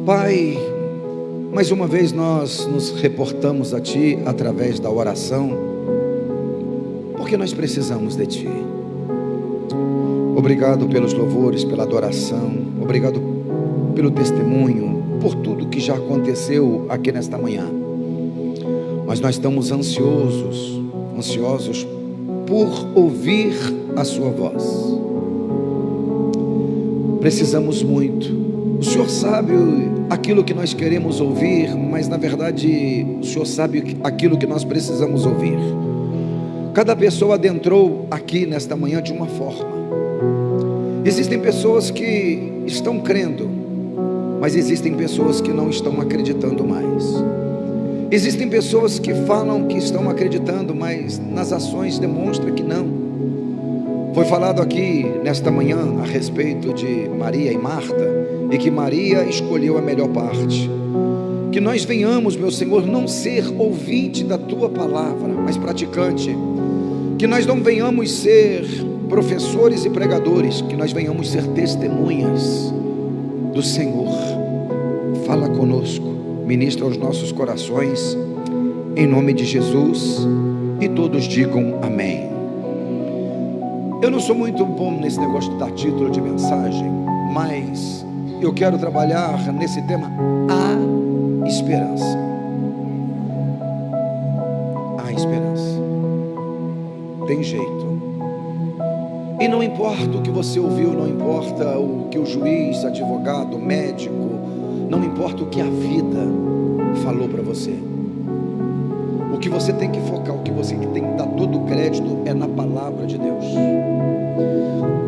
Pai, mais uma vez nós nos reportamos a Ti através da oração, porque nós precisamos de Ti. Obrigado pelos louvores, pela adoração, obrigado pelo testemunho, por tudo que já aconteceu aqui nesta manhã. Mas nós estamos ansiosos por ouvir a Sua voz. Precisamos muito. O Senhor sabe aquilo que nós queremos ouvir, mas na verdade o Senhor sabe aquilo que nós precisamos ouvir. Cada pessoa adentrou aqui nesta manhã de uma forma. Existem pessoas que estão crendo, mas existem pessoas que não estão acreditando mais. Existem pessoas que falam que estão acreditando, mas nas ações demonstram que não. Foi falado aqui nesta manhã a respeito de Maria e Marta, e que Maria escolheu a melhor parte. Que nós venhamos, meu Senhor, não ser ouvinte da Tua palavra, mas praticante. Que nós não venhamos ser professores e pregadores, que nós venhamos ser testemunhas do Senhor. Fala conosco, ministra aos nossos corações, em nome de Jesus, e todos digam amém. Eu não sou muito bom nesse negócio de dar título de mensagem, mas eu quero trabalhar nesse tema, a esperança. A esperança. Tem jeito. E não importa o que você ouviu, não importa o que o juiz, advogado, médico, não importa o que a vida falou para você. O que você tem que focar, o que você tem que dar todo o crédito é na palavra de Deus.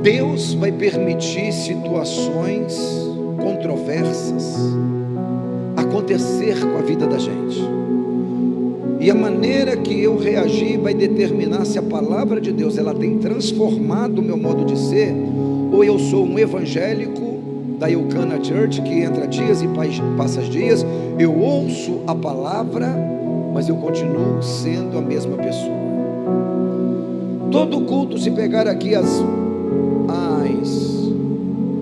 Deus vai permitir situações controversas acontecer com a vida da gente. E a maneira que eu reagir vai determinar se a palavra de Deus ela tem transformado o meu modo de ser, ou eu sou um evangélico da Eucana Church que entra dias e passa dias, eu ouço a palavra, mas eu continuo sendo a mesma pessoa. Todo culto, se pegar aqui as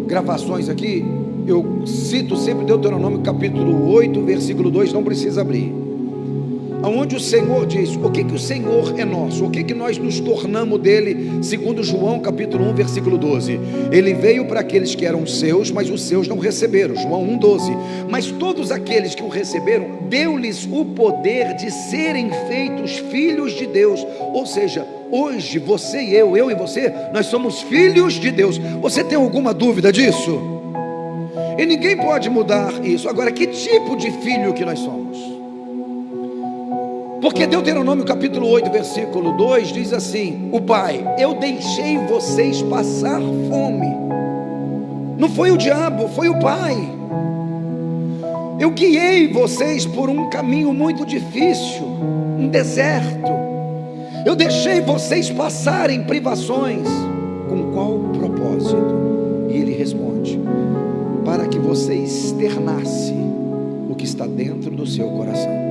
gravações aqui, eu cito sempre Deuteronômio capítulo 8, versículo 2, não precisa abrir. Onde o Senhor diz, o que o Senhor é nosso, o que nós nos tornamos dele, segundo João capítulo 1, versículo 12, ele veio para aqueles que eram seus, mas os seus não receberam, João 1, 12, mas todos aqueles que o receberam, deu-lhes o poder de serem feitos filhos de Deus, ou seja, hoje você e eu e você, nós somos filhos de Deus. Você tem alguma dúvida disso? E ninguém pode mudar isso. Agora, que tipo de filho que nós somos? Porque Deuteronômio capítulo 8, versículo 2 diz assim: o Pai, eu deixei vocês passar fome. Não foi o diabo, foi o Pai. Eu guiei vocês por um caminho muito difícil, um deserto. Eu deixei vocês passarem privações. Com qual propósito? E ele responde: para que você externasse o que está dentro do seu coração.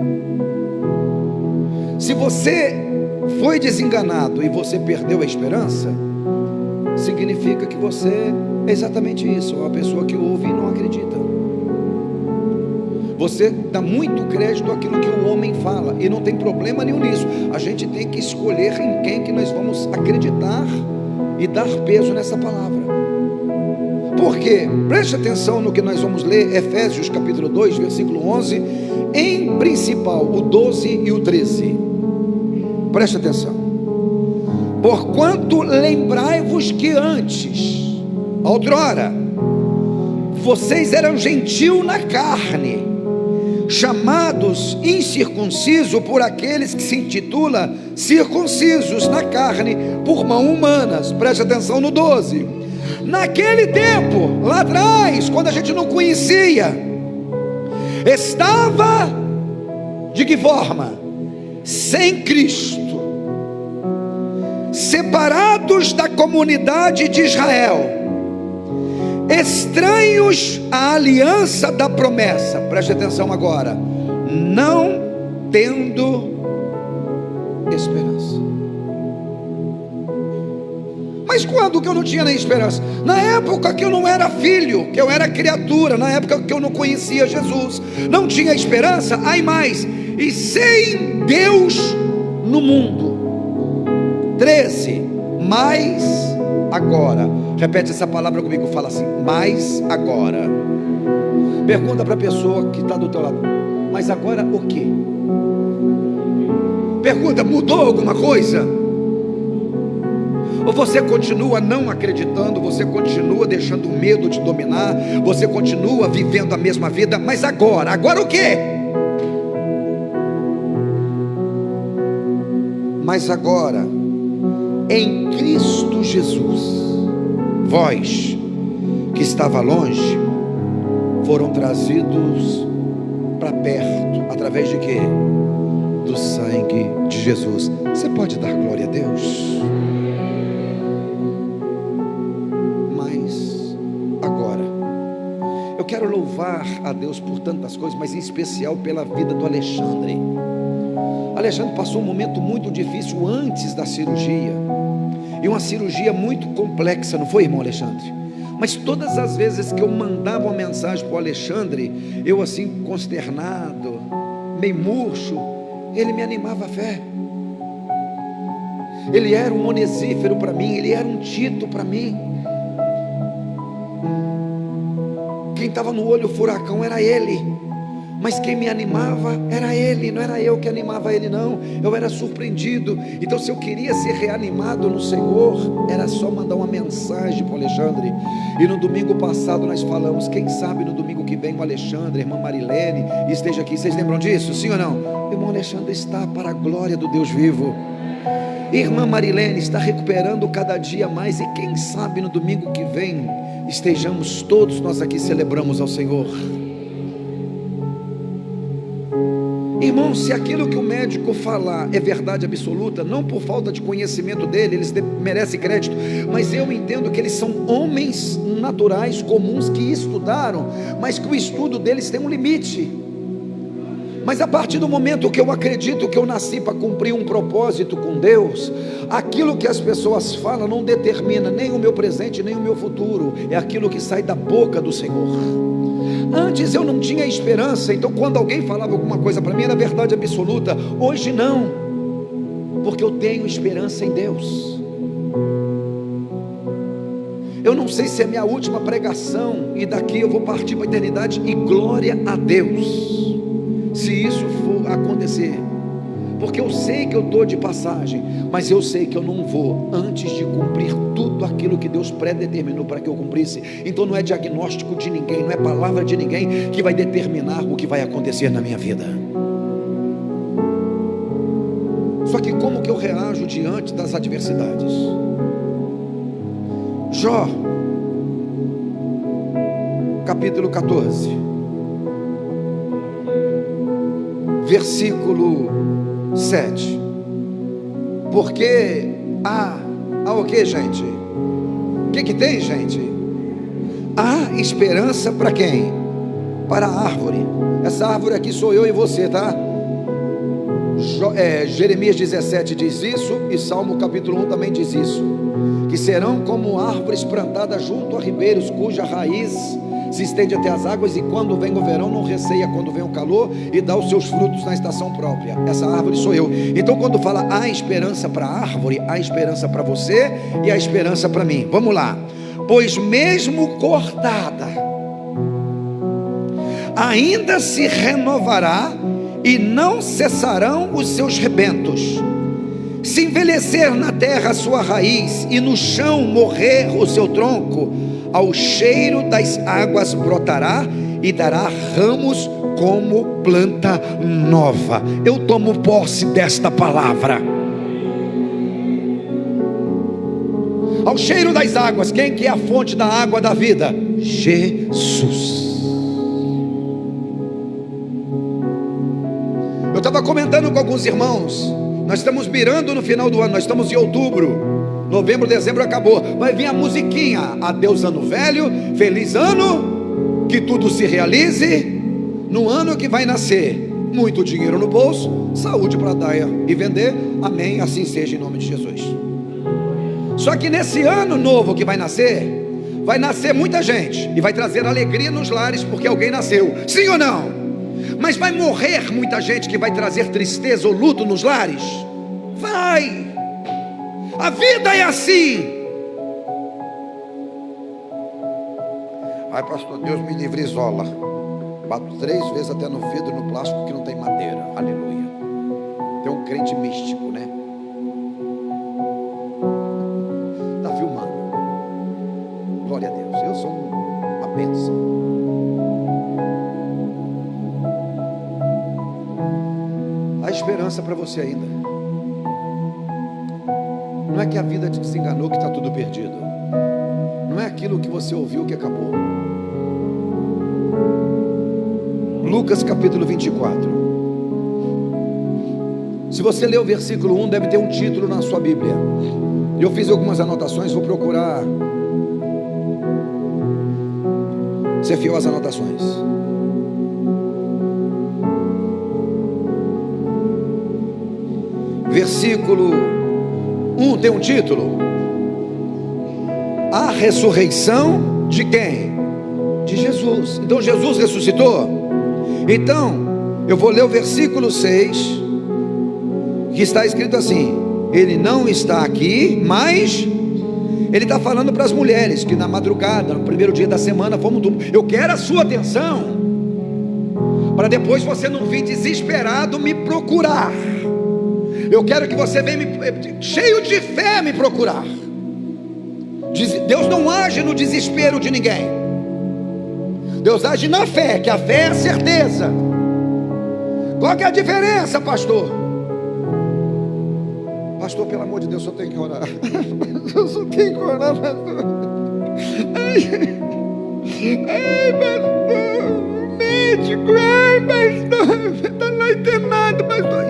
Se você foi desenganado e você perdeu a esperança, significa que você é exatamente isso, uma pessoa que ouve e não acredita. Você dá muito crédito àquilo que o homem fala, e não tem problema nenhum nisso. A gente tem que escolher em quem que nós vamos acreditar e dar peso nessa palavra. Por quê? Preste atenção no que nós vamos ler, Efésios capítulo 2, versículo 11, em principal, o 12 e o 13. Preste atenção. Porquanto lembrai-vos que antes, outrora, vocês eram gentil na carne, chamados incircunciso por aqueles que se intitula circuncisos na carne por mão humanas. Preste atenção no 12. Naquele tempo, lá atrás, quando a gente não conhecia, estava de que forma? Sem Cristo, separados da comunidade de Israel, estranhos à aliança da promessa. Preste atenção agora. Não tendo esperança. Mas quando que eu não tinha nem esperança? Na época que eu não era filho, que eu era criatura, na época que eu não conhecia Jesus, não tinha esperança. Aí mais, e sem Deus no mundo. 13, mas agora, repete essa palavra comigo, fala assim, mas agora. Pergunta para a pessoa que está do teu lado, mas agora o quê? Pergunta, mudou alguma coisa? Ou você continua não acreditando, você continua deixando o medo te dominar, você continua vivendo a mesma vida, mas agora o quê? Mas agora, em Cristo Jesus, vós que estava longe, foram trazidos para perto, através de quê? Do sangue de Jesus. Você pode dar glória a Deus? Mas agora, eu quero louvar a Deus por tantas coisas, mas em especial pela vida do Alexandre. Alexandre passou um momento muito difícil antes da cirurgia, e uma cirurgia muito complexa, não foi, irmão Alexandre? Mas todas as vezes que eu mandava uma mensagem para o Alexandre, eu assim consternado, meio murcho, ele me animava a fé. Ele era um onesífero para mim, ele era um Tito para mim. Quem estava no olho furacão era ele, mas quem me animava era ele, não era eu que animava ele não, eu era surpreendido. Então se eu queria ser reanimado no Senhor, era só mandar uma mensagem para o Alexandre. E no domingo passado nós falamos, quem sabe no domingo que vem o Alexandre, a irmã Marilene esteja aqui. Vocês lembram disso? Sim ou não? O irmão Alexandre está para a glória do Deus vivo. Irmã Marilene está recuperando cada dia mais, e quem sabe no domingo que vem estejamos todos nós aqui, celebramos ao Senhor. Irmão, se aquilo que o médico falar é verdade absoluta, não por falta de conhecimento dele, eles merecem crédito, mas eu entendo que eles são homens naturais, comuns, que estudaram, mas que o estudo deles tem um limite. Mas a partir do momento que eu acredito que eu nasci para cumprir um propósito com Deus, aquilo que as pessoas falam não determina nem o meu presente, nem o meu futuro, é aquilo que sai da boca do Senhor. Antes eu não tinha esperança, então quando alguém falava alguma coisa para mim era verdade absoluta. Hoje não, porque eu tenho esperança em Deus. Eu não sei se é minha última pregação e daqui eu vou partir para a eternidade, e glória a Deus se isso for acontecer, porque eu sei que eu estou de passagem, mas eu sei que eu não vou antes de cumprir tudo aquilo que Deus predeterminou para que eu cumprisse. Então não é diagnóstico de ninguém, não é palavra de ninguém que vai determinar o que vai acontecer na minha vida. Só que como que eu reajo diante das adversidades? Jó, capítulo 14, versículo 7. Porque o que, gente? O que tem, gente? Há esperança para quem? Para a árvore. Essa árvore aqui sou eu e você, tá? Jeremias 17 diz isso, e Salmo capítulo 1 também diz isso, que serão como árvores plantadas junto a ribeiros, cuja raiz se estende até as águas, e quando vem o verão não receia quando vem o calor, e dá os seus frutos na estação própria. Essa árvore sou eu. Então quando fala há esperança para a árvore, há esperança para você e há esperança para mim. Vamos lá. Pois mesmo cortada, ainda se renovará, e não cessarão os seus rebentos. Se envelhecer na terra a sua raiz, e no chão morrer o seu tronco, ao cheiro das águas brotará, e dará ramos como planta nova. Eu tomo posse desta palavra. Ao cheiro das águas, quem que é a fonte da água da vida? Jesus. Eu estava comentando com alguns irmãos, nós estamos mirando no final do ano, nós estamos em outubro. Novembro, dezembro acabou, vai vir a musiquinha, adeus ano velho, feliz ano, que tudo se realize, no ano que vai nascer, muito dinheiro no bolso, saúde para dar e vender, amém, assim seja em nome de Jesus. Só que nesse ano novo que vai nascer muita gente e vai trazer alegria nos lares porque alguém nasceu, sim ou não? Mas vai morrer muita gente que vai trazer tristeza ou luto nos lares? Vai. A vida é assim. Ai, pastor, Deus me livre, isola. Bato 3 vezes até no vidro, no plástico que não tem madeira. Aleluia. Tem um crente místico, né? Está filmando. Glória a Deus. Eu sou uma bênção. Há esperança para você ainda. Não é que a vida te desenganou, que está tudo perdido. Não é aquilo que você ouviu que acabou. Lucas capítulo 24. Se você ler o versículo 1, deve ter um título na sua Bíblia. Eu fiz algumas anotações, vou procurar ser fiel às anotações. Versículo 1 tem um título: a ressurreição de quem? De Jesus. Então Jesus ressuscitou. Então eu vou ler o versículo 6, que está escrito assim: ele não está aqui, mas ele está falando para as mulheres que na madrugada, no primeiro dia da semana, fomos dormir. Eu quero a sua atenção, para depois você não vir desesperado me procurar. Eu quero que você venha cheio de fé me procurar. Deus não age no desespero de ninguém. Deus age na fé, que a fé é a certeza. Qual que é a diferença, pastor? Pastor, pelo amor de Deus, eu tenho que orar. Eu só tenho que orar, pastor. Ai, pastor, médico, ai, pastor, está lá internado, pastor.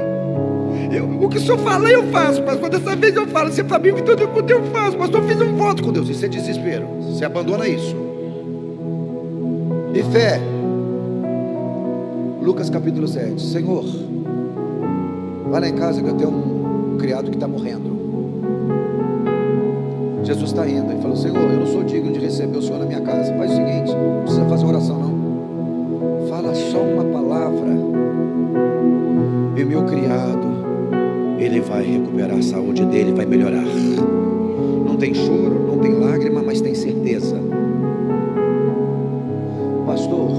O que o senhor fala, eu faço, pastor. Dessa vez eu falo, se para mim tudo eu faço, pastor. Eu fiz um voto com Deus. Isso é desespero. Você abandona isso. E fé. Lucas capítulo 7. Senhor, vai lá em casa que eu tenho um criado que está morrendo. Jesus está indo. Ele falou: Senhor, eu não sou digno de receber o Senhor na minha casa. Faz o seguinte, não precisa fazer oração não. Fala só uma palavra e meu criado, ele vai recuperar a saúde dele, vai melhorar. Não tem choro, não tem lágrima, mas tem certeza. Pastor,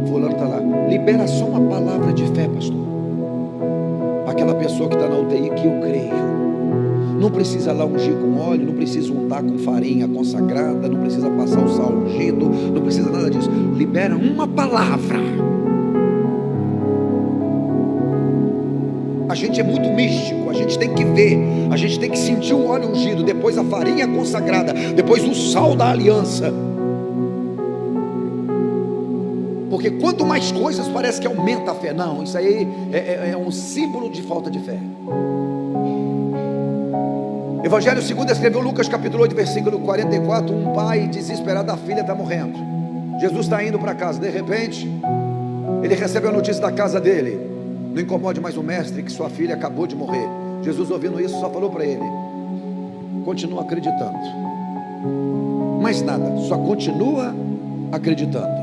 fulano está lá. Libera só uma palavra de fé, pastor. Aquela pessoa que está na UTI, que eu creio. Não precisa lá ungir com óleo, não precisa untar com farinha consagrada, não precisa passar o sal ungido, não precisa nada disso. Libera uma palavra. A gente é muito místico, a gente tem que ver, a gente tem que sentir o óleo ungido, depois a farinha consagrada, depois o sal da aliança. Porque quanto mais coisas parece que aumenta a fé. Não, isso aí é um símbolo de falta de fé. Evangelho segundo escreveu Lucas capítulo 8 versículo 44. Um pai desesperado, a filha está morrendo. Jesus está indo para casa, de repente ele recebe a notícia da casa dele: não incomode mais o mestre, que sua filha acabou de morrer. Jesus, ouvindo isso, só falou para ele: continua acreditando. Mais nada, só continua acreditando.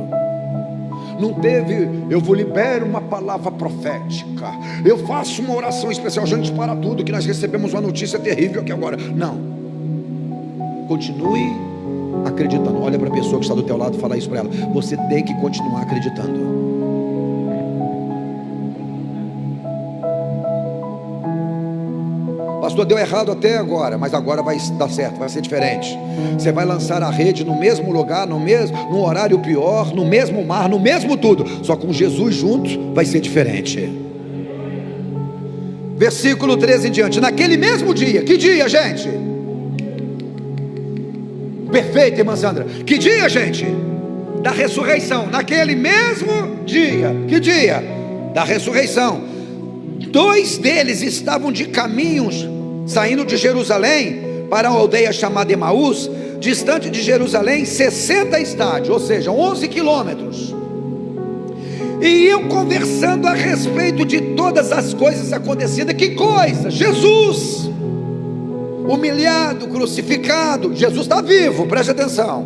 Não teve, eu vou liberar uma palavra profética, eu faço uma oração especial, gente, para tudo, que nós recebemos uma notícia terrível aqui agora. Não, continue acreditando. Olha para a pessoa que está do teu lado e fala isso para ela: você tem que continuar acreditando. Pastor, deu errado até agora, mas agora vai dar certo, vai ser diferente. Você vai lançar a rede no mesmo lugar, no horário pior, no mesmo mar, no mesmo tudo, só com Jesus junto vai ser diferente. Versículo 13 em diante. Naquele mesmo dia, que dia, gente? Perfeito, irmã Sandra. Que dia, gente? Da ressurreição. Naquele mesmo dia. Que dia? Da ressurreição. 2 deles estavam de caminhos, saindo de Jerusalém para uma aldeia chamada Emaús, distante de Jerusalém 60 estádios, ou seja, 11 quilômetros. E iam conversando a respeito de todas as coisas acontecidas. Que coisa? Jesus. humilhado, crucificado. Jesus está vivo, preste atenção.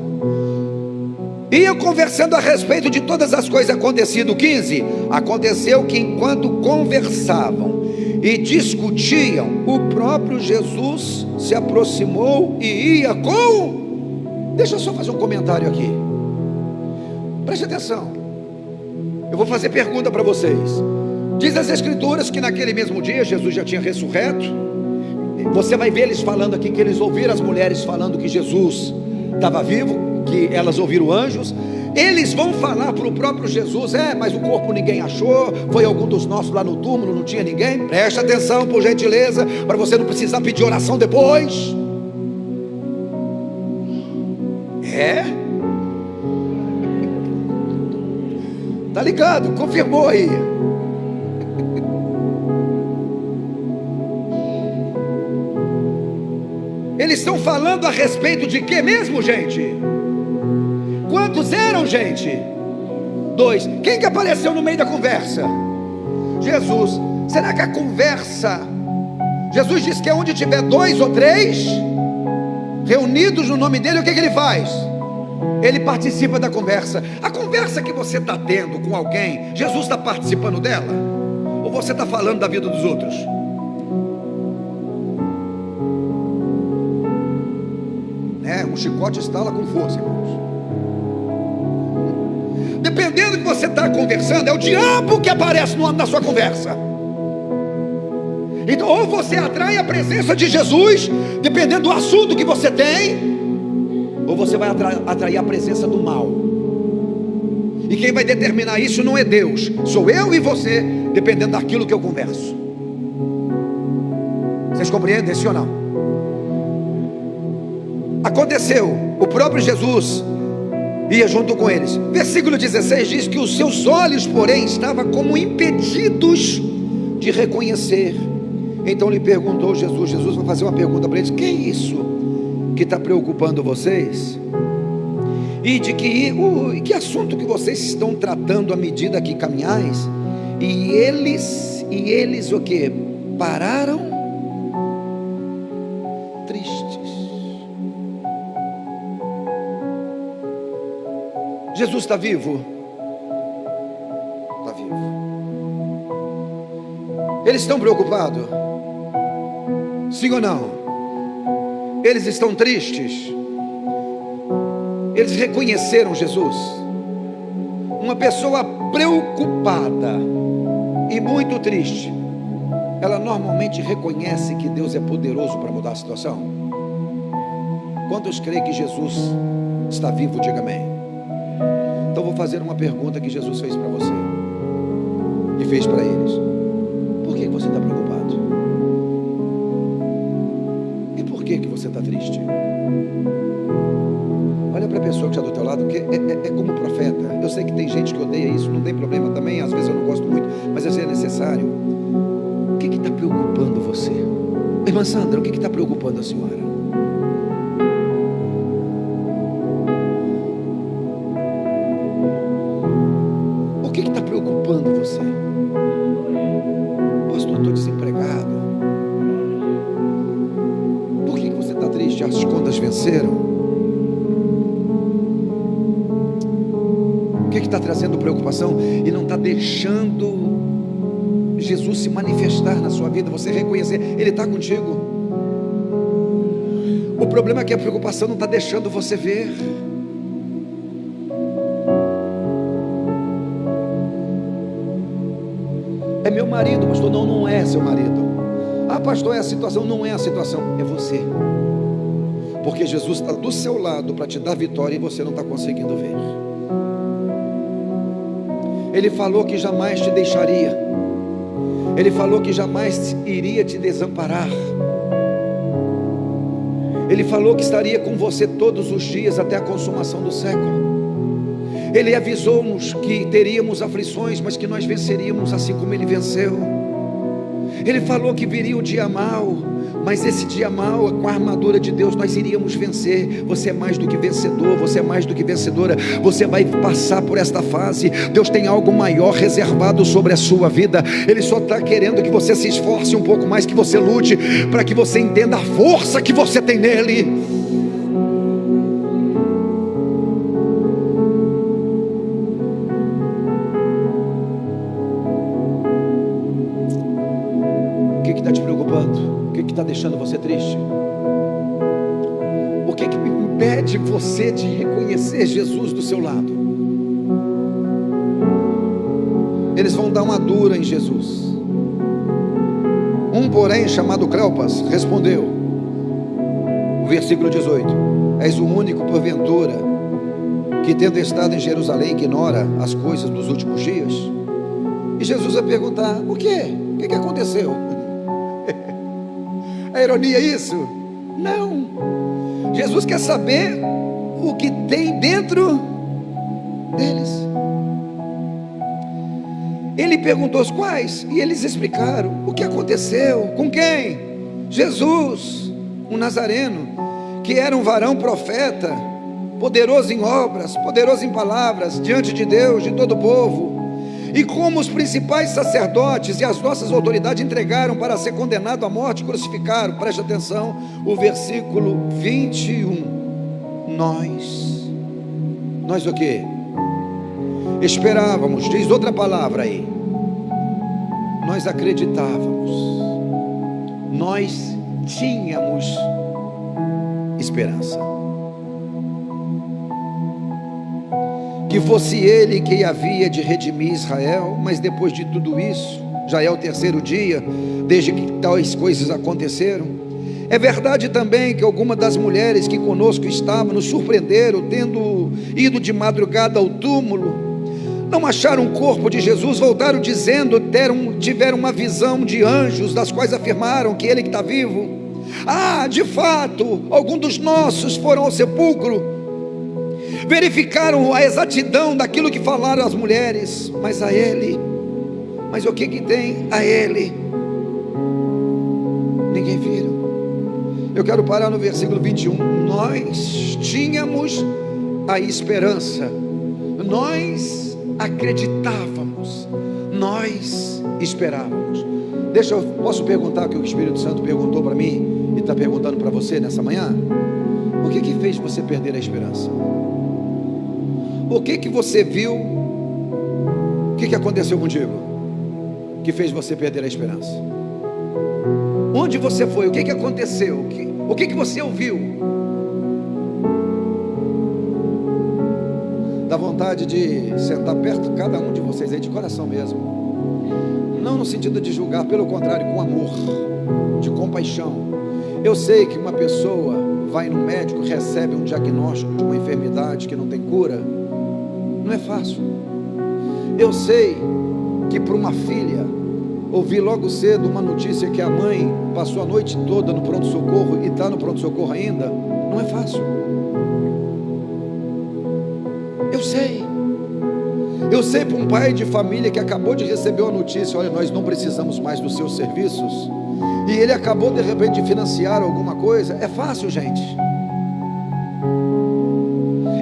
Iam conversando a respeito de todas as coisas acontecidas. 15. Aconteceu que enquanto conversavam e discutiam, o próprio Jesus se aproximou e ia com... Deixa eu só fazer um comentário aqui. Preste atenção. Eu vou fazer pergunta para vocês. Diz as Escrituras que naquele mesmo dia Jesus já tinha ressurreto. Você vai ver eles falando aqui que eles ouviram as mulheres falando que Jesus estava vivo, que elas ouviram anjos. Eles vão falar para o próprio Jesus: mas o corpo ninguém achou, foi algum dos nossos lá no túmulo, não tinha ninguém. Preste atenção, por gentileza, para você não precisar pedir oração depois. Tá ligado? Confirmou aí. Eles estão falando a respeito de que mesmo, gente? Quantos eram, gente? 2. Quem que apareceu no meio da conversa? Jesus. Será que a conversa... Jesus disse que onde tiver 2 ou 3 reunidos no nome dele, o que ele faz? Ele participa da conversa. A conversa que você está tendo com alguém, Jesus está participando dela? Ou você está falando da vida dos outros? Um chicote estala com força, irmãos. Dependendo do que você está conversando, é o diabo que aparece na sua conversa. Então, ou você atrai a presença de Jesus, dependendo do assunto que você tem, ou você vai atrair a presença do mal. E quem vai determinar isso não é Deus, sou eu e você, dependendo daquilo que eu converso. Vocês compreendem isso ou não? Aconteceu, o próprio Jesus ia junto com eles. Versículo 16 diz que os seus olhos, porém, estavam como impedidos de reconhecer. Então lhe perguntou Jesus vai fazer uma pergunta para eles: que é isso que está preocupando vocês? E de que assunto que vocês estão tratando à medida que caminhais? E eles o que? Pararam tristes. Jesus está vivo? Está vivo. Eles estão preocupados? Sim ou não? Eles estão tristes? Eles reconheceram Jesus? Uma pessoa preocupada e muito triste, ela normalmente reconhece que Deus é poderoso para mudar a situação. Quantos creem que Jesus está vivo? Diga amém. Então vou fazer uma pergunta que Jesus fez para você e fez para eles: por que você está preocupado? E por que você está triste? Olha para a pessoa que está do teu lado, que é como profeta. Eu sei que tem gente que odeia isso, não tem problema também, às vezes eu não gosto muito, mas às vezes é necessário. O que está preocupando você? Irmã Sandra, o que está preocupando a senhora? O que está preocupando você? Pastor, estou desempregado. Por que você está triste? As contas venceram? O que está trazendo preocupação e não está deixando Jesus se manifestar na sua vida, você reconhecer, Ele está contigo? O problema é que a preocupação não está deixando você ver. É meu marido, pastor. Não, não é seu marido. Ah, pastor, é a situação. Não é a situação, é você. Porque Jesus está do seu lado para te dar vitória e você não está conseguindo ver. Ele falou que jamais te deixaria. Ele falou que jamais iria te desamparar. Ele falou que estaria com você todos os dias até a consumação do século. Ele avisou-nos que teríamos aflições, mas que nós venceríamos assim como Ele venceu. Ele falou que viria o dia mau, Mas esse dia mal, com a armadura de Deus, nós iríamos vencer. Você é mais do que vencedor, você é mais do que vencedora. Você vai passar por esta fase. Deus tem algo maior reservado sobre a sua vida. Ele só está querendo que você se esforce um pouco mais, que você lute, para que você entenda a força que você tem nele. O que está te preocupando? O que está deixando você triste? O que impede você de reconhecer Jesus do seu lado? Eles vão dar uma dura em Jesus. Porém, chamado Cleopas, respondeu, versículo 18: és o único, porventura, que tendo estado em Jerusalém, ignora as coisas dos últimos dias? E Jesus vai perguntar: o quê? O que aconteceu? É ironia isso? Não. Jesus quer saber o que tem dentro deles. Ele perguntou os quais, e eles explicaram o que aconteceu. Com quem? Jesus, um nazareno, que era um varão profeta, poderoso em obras, poderoso em palavras, diante de Deus, de todo o povo. E como os principais sacerdotes e as nossas autoridades entregaram para ser condenado à morte, crucificaram. Preste atenção, o versículo 21. Nós o quê? Esperávamos, diz outra palavra aí. Nós acreditávamos. Nós tínhamos esperança. Que fosse ele quem havia de redimir Israel. Mas depois de tudo isso, já é o terceiro dia desde que tais coisas aconteceram. É verdade também que algumas das mulheres que conosco estavam nos surpreenderam, tendo ido de madrugada ao túmulo, não acharam o corpo de Jesus, voltaram dizendo, tiveram uma visão de anjos, das quais afirmaram que ele que está vivo. De fato, alguns dos nossos foram ao sepulcro, verificaram a exatidão daquilo que falaram as mulheres, mas o que tem a ele? Ninguém viram. Eu quero parar no versículo 21. Nós tínhamos a esperança, nós acreditávamos, nós esperávamos. Posso perguntar o que o Espírito Santo perguntou para mim e está perguntando para você nessa manhã? O que fez você perder a esperança? O que você viu? O que aconteceu contigo que fez você perder a esperança? Onde você foi? O que aconteceu? O que você ouviu? Dá vontade de sentar perto de cada um de vocês aí, de coração mesmo. Não no sentido de julgar, pelo contrário, com amor, de compaixão. Eu sei que uma pessoa vai no médico, recebe um diagnóstico de uma enfermidade que não tem cura. Não é fácil. Eu sei que para uma filha ouvir logo cedo uma notícia que a mãe passou a noite toda no pronto-socorro e está no pronto-socorro ainda, não é fácil. Eu sei para um pai de família que acabou de receber uma notícia: olha, nós não precisamos mais dos seus serviços, e ele acabou de repente de financiar alguma coisa. É fácil, gente.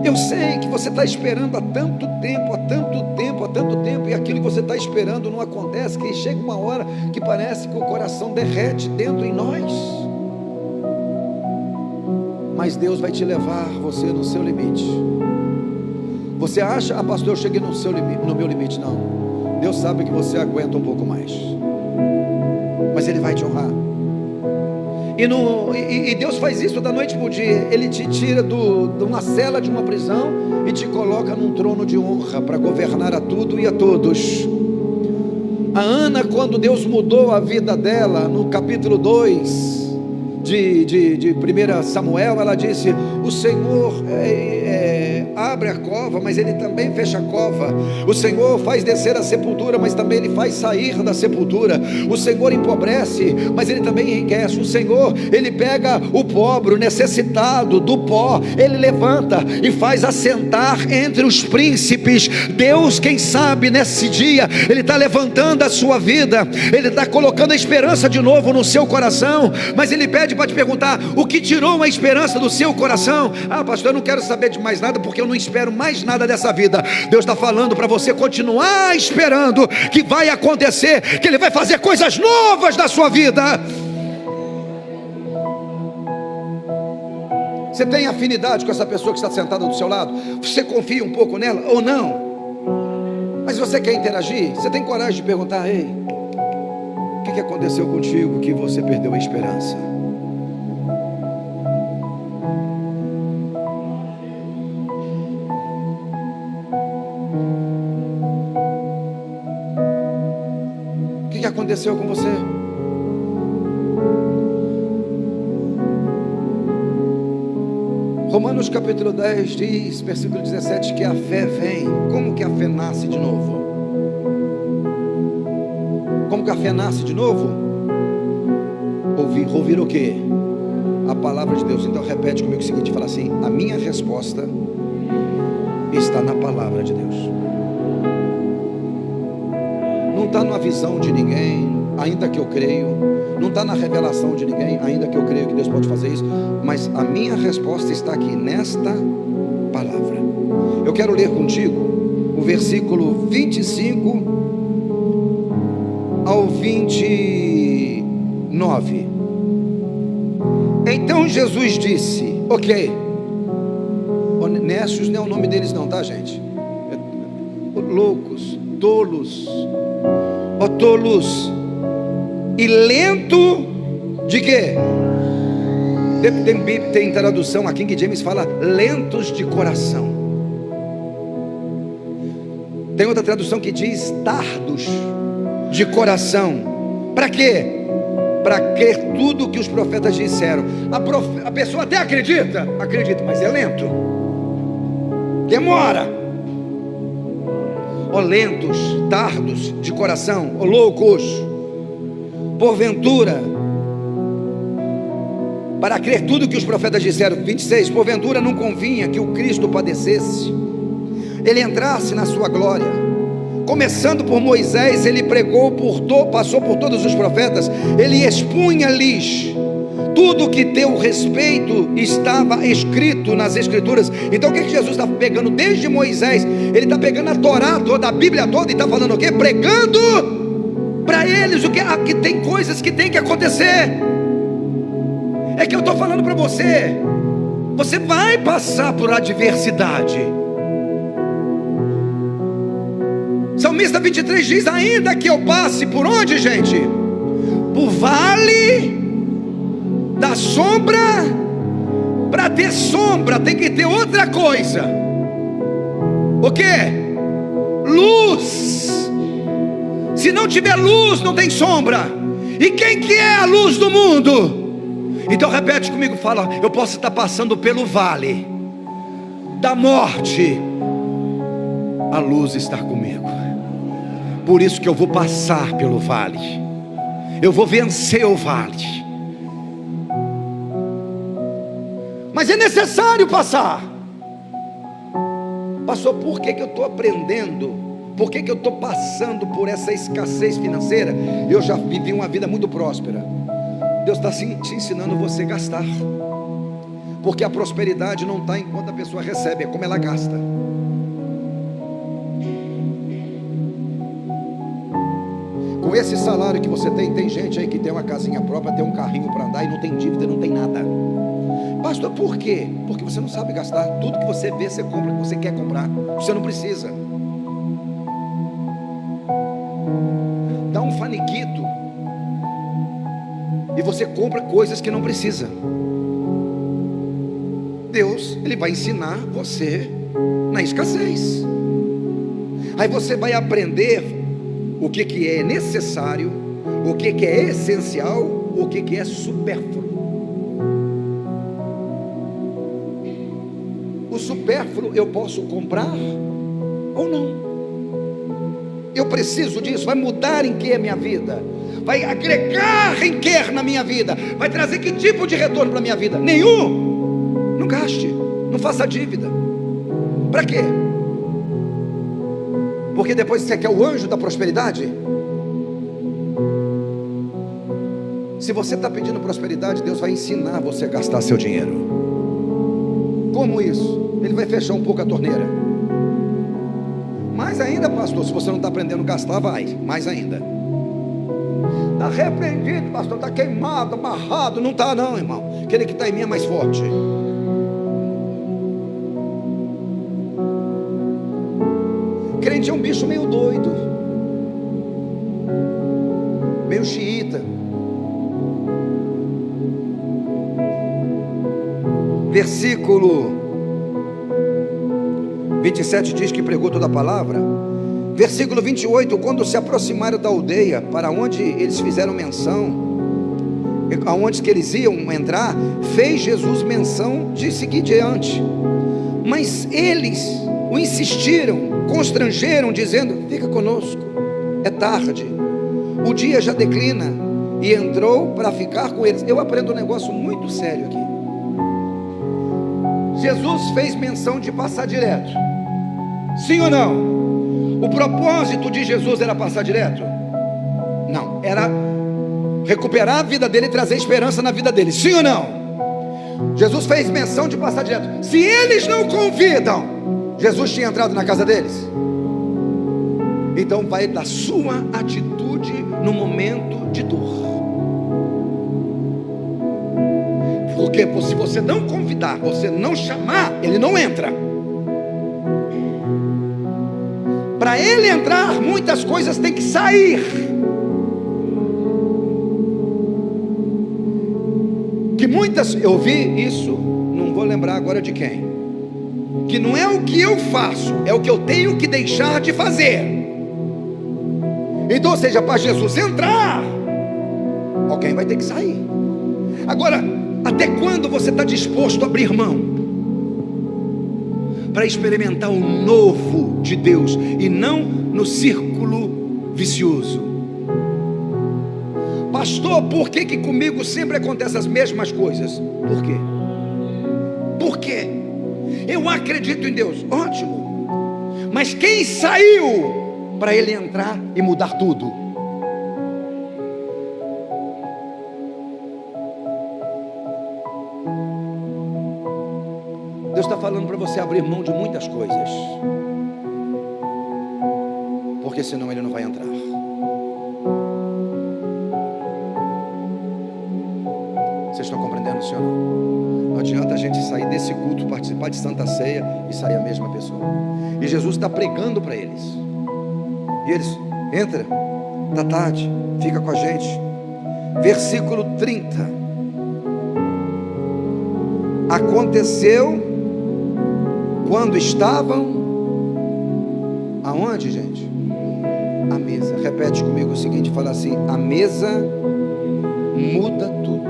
Eu sei que você está esperando há tanto tempo, e aquilo que você está esperando não acontece, que chega uma hora que parece que o coração derrete dentro em nós. Mas Deus vai te levar você no seu limite. Você acha, pastor, eu cheguei no meu limite? Não. Deus sabe que você aguenta um pouco mais, mas Ele vai te honrar. E Deus faz isso da noite para o dia. Ele te tira de uma cela de uma prisão e te coloca num trono de honra para governar a tudo e a todos. A Ana, quando Deus mudou a vida dela, no capítulo 2 de 1 Samuel, ela disse: o Senhor abre a cova, mas Ele também fecha a cova. O Senhor faz descer a sepultura, mas também Ele faz sair da sepultura. O Senhor empobrece, mas Ele também enriquece. O Senhor, Ele pega o pobre, o necessitado do pó, Ele levanta e faz assentar entre os príncipes. Deus, quem sabe nesse dia, Ele está levantando a sua vida, Ele está colocando a esperança de novo no seu coração, mas Ele pede para te perguntar: o que tirou a esperança do seu coração? Ah, pastor, eu não quero saber de mais nada, porque eu não espero mais nada dessa vida. Deus está falando para você continuar esperando que vai acontecer, que Ele vai fazer coisas novas na sua vida. Você tem afinidade com essa pessoa que está sentada do seu lado? Você confia um pouco nela ou não? Mas você quer interagir? Você tem coragem de perguntar: ei, o que aconteceu contigo que você perdeu a esperança? O que aconteceu com você? Romanos capítulo 10 diz, versículo 17, que a fé vem. Como que a fé nasce de novo? Como que a fé nasce de novo? Ouvir o quê? A palavra de Deus. Então repete comigo o seguinte, fala assim: a minha resposta está na palavra de Deus. Não está na visão de ninguém, ainda que eu creio. Não está na revelação de ninguém, ainda que eu creio que Deus pode fazer isso. Mas a minha resposta está aqui, nesta palavra. Eu quero ler contigo o versículo 25 ao 29. Então Jesus disse, ok, honestos não é o nome deles não, tá, gente? Loucos, tolos, ó tolos, e lento de quê? Tem tradução, a King James fala lentos de coração. Tem outra tradução que diz tardos de coração. Para quê? Para crer tudo que os profetas disseram. A pessoa até acredita, mas é lento, demora. Ó lentos, tardos de coração, ó loucos, porventura, para crer tudo que os profetas disseram. 26, porventura não convinha que o Cristo padecesse, Ele entrasse na sua glória. Começando por Moisés, Ele pregou passou por todos os profetas, Ele expunha-lhes tudo que teu respeito estava escrito nas Escrituras. Então o que Jesus está pegando desde Moisés? Ele está pegando a Torá toda, a Bíblia toda, e está falando o quê? Pregando para eles o que tem coisas que tem que acontecer. É que eu estou falando para você, você vai passar por adversidade. Salmista 23 diz: ainda que eu passe por onde, gente? Por vale da sombra. Para ter sombra tem que ter outra coisa. O quê? Luz. Se não tiver luz, não tem sombra. E quem que é a luz do mundo? Então repete comigo, fala: eu posso estar passando pelo vale da morte, a luz está comigo. Por isso que eu vou passar pelo vale, eu vou vencer o vale. Mas é necessário passar. Pastor, por que eu estou aprendendo? Por que eu estou passando por essa escassez financeira? Eu já vivi uma vida muito próspera. Deus está te ensinando você a gastar, porque a prosperidade não está enquanto a pessoa recebe, é como ela gasta. Com esse salário que você tem gente aí que tem uma casinha própria, tem um carrinho para andar e não tem dívida, não tem nada. Pastor, por quê? Porque você não sabe gastar. Tudo que você vê, você compra, que você quer comprar, você não precisa. Dá um faniquito e você compra coisas que não precisa. Deus, Ele vai ensinar você na escassez. Aí você vai aprender o que é necessário, o que é essencial, o que é supérfluo. O supérfluo supérfluo eu posso comprar ou não. Eu preciso disso. Vai mudar em que a minha vida? Vai agregar em que na minha vida? Vai trazer que tipo de retorno para a minha vida? Nenhum. Não gaste, não faça dívida. Para quê? Porque depois você quer o anjo da prosperidade? Se você está pedindo prosperidade, Deus vai ensinar você a gastar seu dinheiro. Como isso? Ele vai fechar um pouco a torneira. Mais ainda, pastor, se você não está aprendendo a gastar, vai, mais ainda. Está repreendido, pastor, está queimado, amarrado. Não está não, irmão. Aquele que está em mim é mais forte. Crente é um bicho meio doido, meio xiita. Versículo 27 diz que pregou toda a palavra. Versículo 28, quando se aproximaram da aldeia para onde eles fizeram menção, aonde que eles iam entrar, fez Jesus menção de seguir diante. Mas eles o insistiram, constrangeram, dizendo: fica conosco, é tarde, o dia já declina. E entrou para ficar com eles. Eu aprendo um negócio muito sério aqui. Jesus fez menção de passar direto, sim ou não? O propósito de Jesus era passar direto? Não, era recuperar a vida dele e trazer esperança na vida dele, sim ou não? Jesus fez menção de passar direto. Se eles não convidam, Jesus tinha entrado na casa deles? Então vai da sua atitude no momento de dor. Porque se você não convidar, você não chamar, ele não entra. Para ele entrar, muitas coisas têm que sair. Que muitas, eu ouvi isso, não vou lembrar agora de quem, que não é o que eu faço, é o que eu tenho que deixar de fazer. Então, ou seja, para Jesus entrar, alguém vai ter que sair. Agora, até quando você está disposto a abrir mão para experimentar o novo de Deus e não no círculo vicioso? Pastor, por que comigo sempre acontecem as mesmas coisas? Por quê? Por quê? Eu acredito em Deus, ótimo, mas quem saiu para ele entrar e mudar tudo? Deus está falando para você abrir mão de muitas coisas, porque senão ele não vai entrar. Vocês estão compreendendo, Senhor? Não adianta a gente sair desse culto, participar de Santa Ceia e sair a mesma pessoa. E Jesus está pregando para eles, e eles: entra, está tarde, fica com a gente. Versículo 30. Aconteceu quando estavam aonde, gente? A mesa. Repete comigo o seguinte, fala assim: a mesa muda tudo.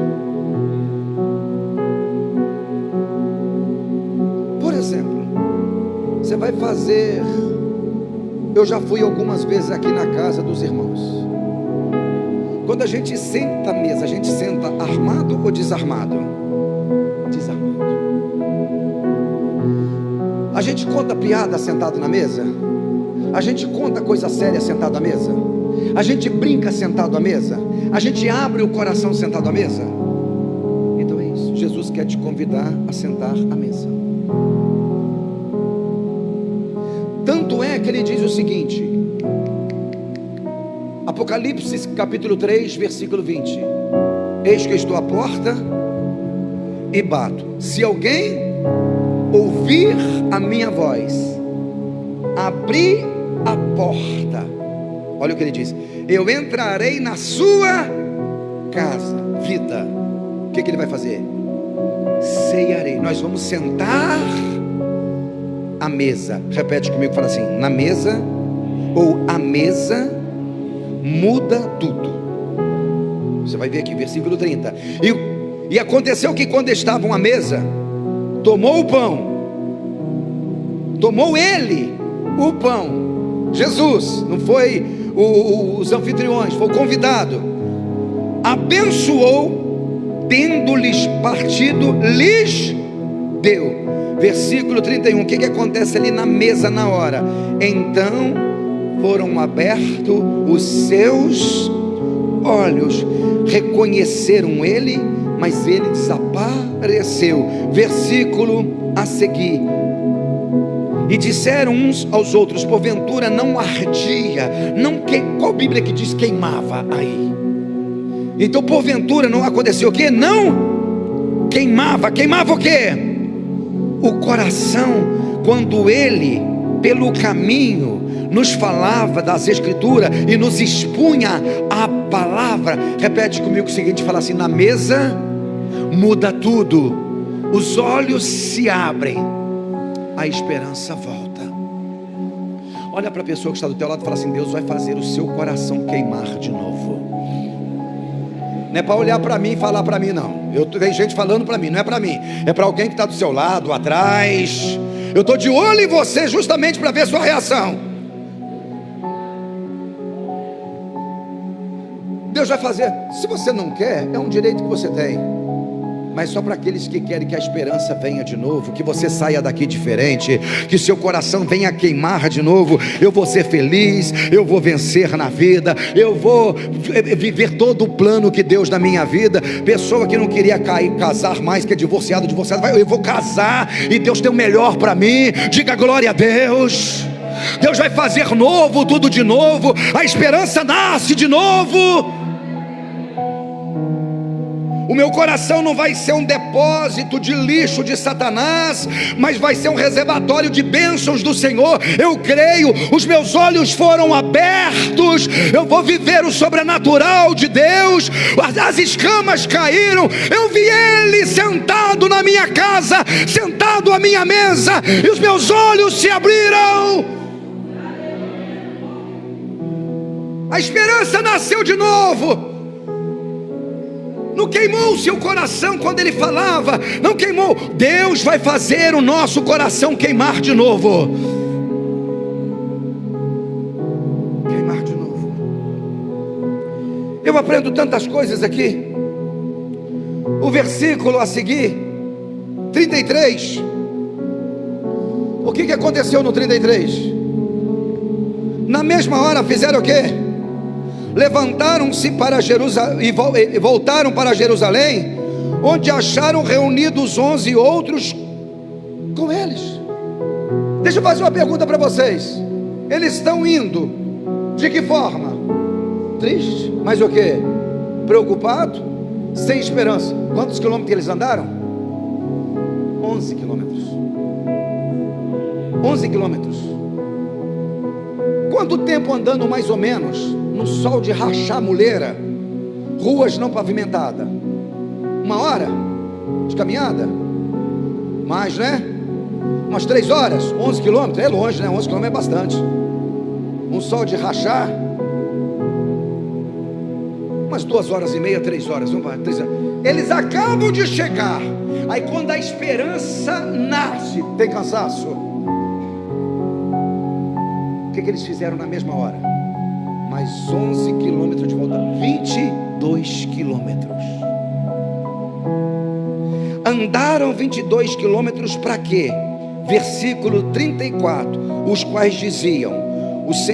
Por exemplo, você vai fazer, eu já fui algumas vezes aqui na casa dos irmãos. Quando a gente senta à mesa, a gente senta armado ou desarmado? Desarmado. A gente conta piada sentado na mesa? A gente conta coisa séria sentado à mesa? A gente brinca sentado à mesa? A gente abre o coração sentado à mesa? Então é isso. Jesus quer te convidar a sentar à mesa. Tanto é que ele diz o seguinte, Apocalipse capítulo 3, versículo 20: eis que estou à porta e bato. Se alguém ouvir a minha voz, abrir a porta, olha o que ele diz: eu entrarei na sua casa, vida. O que ele vai fazer? Ceiarei. Nós vamos sentar à mesa. Repete comigo, fala assim: na mesa, ou a mesa muda tudo. Você vai ver aqui, versículo 30. E aconteceu que quando estavam à mesa, tomou o pão, tomou ele o pão, Jesus, não foi os anfitriões, foi o convidado, abençoou, tendo-lhes partido, lhes deu. Versículo 31, o que acontece ali na mesa na hora? Então foram abertos os seus olhos, reconheceram ele, mas ele desapareceu. Versículo a seguir: e disseram uns aos outros, porventura não ardia, qual Bíblia que diz queimava aí? Então porventura não aconteceu o quê? Não queimava o quê? O coração, quando ele pelo caminho nos falava das escrituras e nos expunha a palavra. Repete comigo o seguinte, fala assim: na mesa muda tudo, os olhos se abrem, a esperança volta. Olha para a pessoa que está do teu lado e fala assim: Deus vai fazer o seu coração queimar de novo. Não é para olhar para mim e falar para mim, não. Tem gente falando para mim, não é para mim, é para alguém que está do seu lado, atrás. Eu estou de olho em você justamente para ver sua reação. Deus vai fazer. Se você não quer, é um direito que você tem, mas só para aqueles que querem que a esperança venha de novo, que você saia daqui diferente, que seu coração venha queimar de novo. Eu vou ser feliz, eu vou vencer na vida, eu vou viver todo o plano que Deus na minha vida. Pessoa que não queria casar mais, que é divorciado, eu vou casar e Deus tem o melhor para mim. Diga glória a Deus. Deus vai fazer novo, tudo de novo, a esperança nasce de novo. O meu coração não vai ser um depósito de lixo de Satanás, mas vai ser um reservatório de bênçãos do Senhor. Eu creio, os meus olhos foram abertos, eu vou viver o sobrenatural de Deus. As escamas caíram, eu vi Ele sentado na minha casa, sentado à minha mesa, e os meus olhos se abriram. A esperança nasceu de novo. Não queimou o seu coração quando ele falava, não queimou. Deus vai fazer o nosso coração queimar de novo. Queimar de novo. Eu aprendo tantas coisas aqui. O versículo a seguir, 33. O que aconteceu no 33? Na mesma hora fizeram o quê? Levantaram-se para Jerusalém e voltaram para Jerusalém, onde acharam reunidos 11 outros com eles. Deixa eu fazer uma pergunta para vocês. Eles estão indo de que forma? Triste, mas o que? Preocupado, sem esperança. Quantos quilômetros eles andaram? 11 quilômetros. 11 quilômetros. Quanto tempo andando mais ou menos no sol de rachar muleira, ruas não pavimentadas? 1 hora de caminhada? Mais, né? Umas 3 horas, 11 quilômetros, é longe, né? 11 quilômetros é bastante. Um sol de rachar, umas 2 horas e meia, 3 horas, 3 horas. Eles acabam de chegar. Aí quando a esperança nasce, tem cansaço. O que eles fizeram na mesma hora? Mais 11 quilômetros de volta, 22 quilômetros. Andaram 22 quilômetros para quê? Versículo 34, os quais diziam,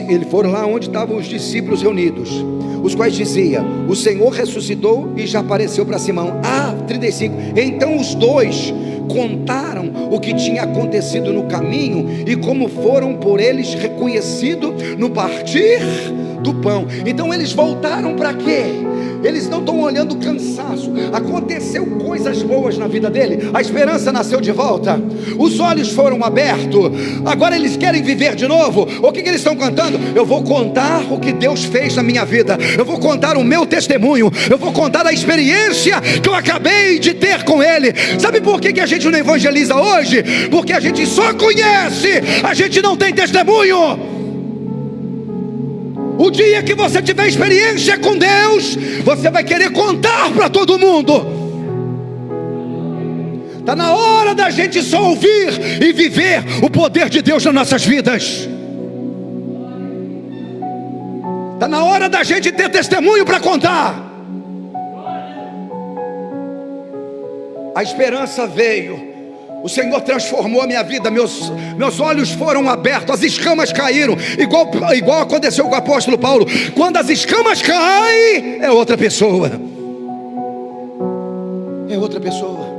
eles foram lá onde estavam os discípulos reunidos, os quais diziam, o Senhor ressuscitou e já apareceu para Simão. 35, então os dois contaram o que tinha acontecido no caminho e como foram por eles reconhecidos no partir do pão. Então eles voltaram para quê? Eles não estão olhando cansaço. Aconteceu coisas boas na vida dele. A esperança nasceu de volta. Os olhos foram abertos. Agora eles querem viver de novo. O que eles estão cantando? Eu vou contar o que Deus fez na minha vida. Eu vou contar o meu testemunho. Eu vou contar a experiência que eu acabei de ter com Ele. Sabe por que a gente não evangeliza hoje? Porque a gente só conhece, a gente não tem testemunho. O dia que você tiver experiência com Deus, você vai querer contar para todo mundo. Está na hora da gente só ouvir e viver o poder de Deus nas nossas vidas. Está na hora da gente ter testemunho para contar. A esperança veio, o Senhor transformou a minha vida, meus olhos foram abertos, as escamas caíram, igual aconteceu com o apóstolo Paulo. Quando as escamas caem, é outra pessoa. É outra pessoa.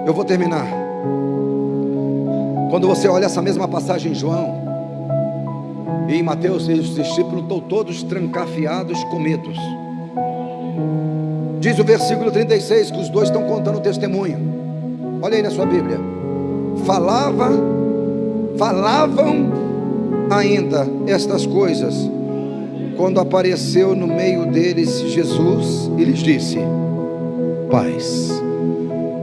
Eu vou terminar. Quando você olha essa mesma passagem em João e em Mateus, os discípulos estão todos trancafiados com medos. Diz o versículo 36 que os dois estão contando o testemunho. Olha aí na sua Bíblia. Falavam ainda estas coisas, quando apareceu no meio deles Jesus e lhes disse: paz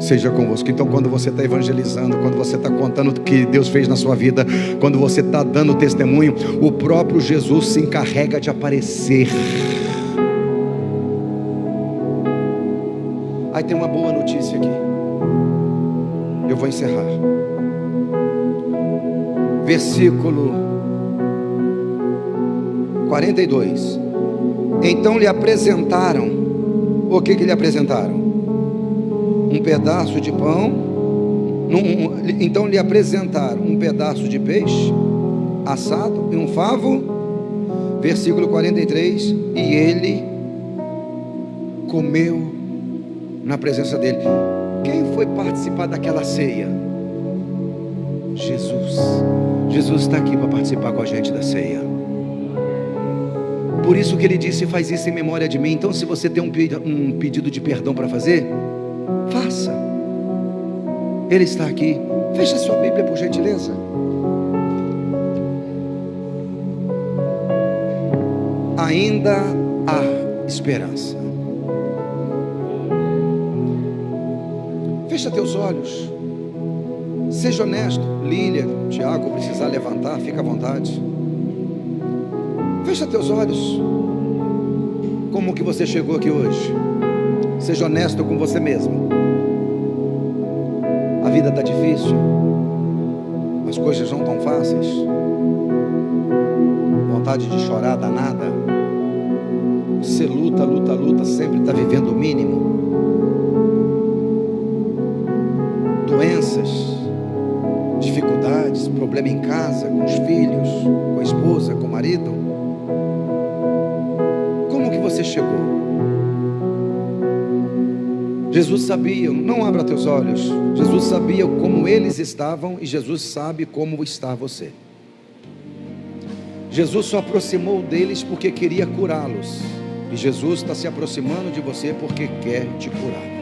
seja convosco. Então, quando você está evangelizando, quando você está contando o que Deus fez na sua vida, quando você está dando testemunho, o próprio Jesus se encarrega de aparecer. Aí tem uma boa notícia aqui. Eu vou encerrar. Versículo 42. Então lhe apresentaram. O que lhe apresentaram? Um pedaço de pão. Então lhe apresentaram um pedaço de peixe assado e um favo. Versículo 43. E ele comeu na presença dele. Quem foi participar daquela ceia? Jesus. Jesus está aqui para participar com a gente da ceia. Por isso que ele disse: faz isso em memória de mim. Então, se você tem um pedido de perdão para fazer, faça. Ele está aqui. Feche a sua Bíblia, por gentileza. Ainda há esperança. Fecha teus olhos. Seja honesto. Lília, Tiago, precisar levantar, fica à vontade. Fecha teus olhos. Como que você chegou aqui hoje? Seja honesto com você mesmo. A vida está difícil. As coisas não estão fáceis. Vontade de chorar danada. Você luta, sempre está vivendo o mínimo. Doenças, dificuldades, problema em casa, com os filhos, com a esposa, com o marido. Como que você chegou? Jesus sabia, não abra teus olhos. Jesus sabia como eles estavam e Jesus sabe como está você. Jesus só aproximou deles porque queria curá-los. E Jesus está se aproximando de você porque quer te curar.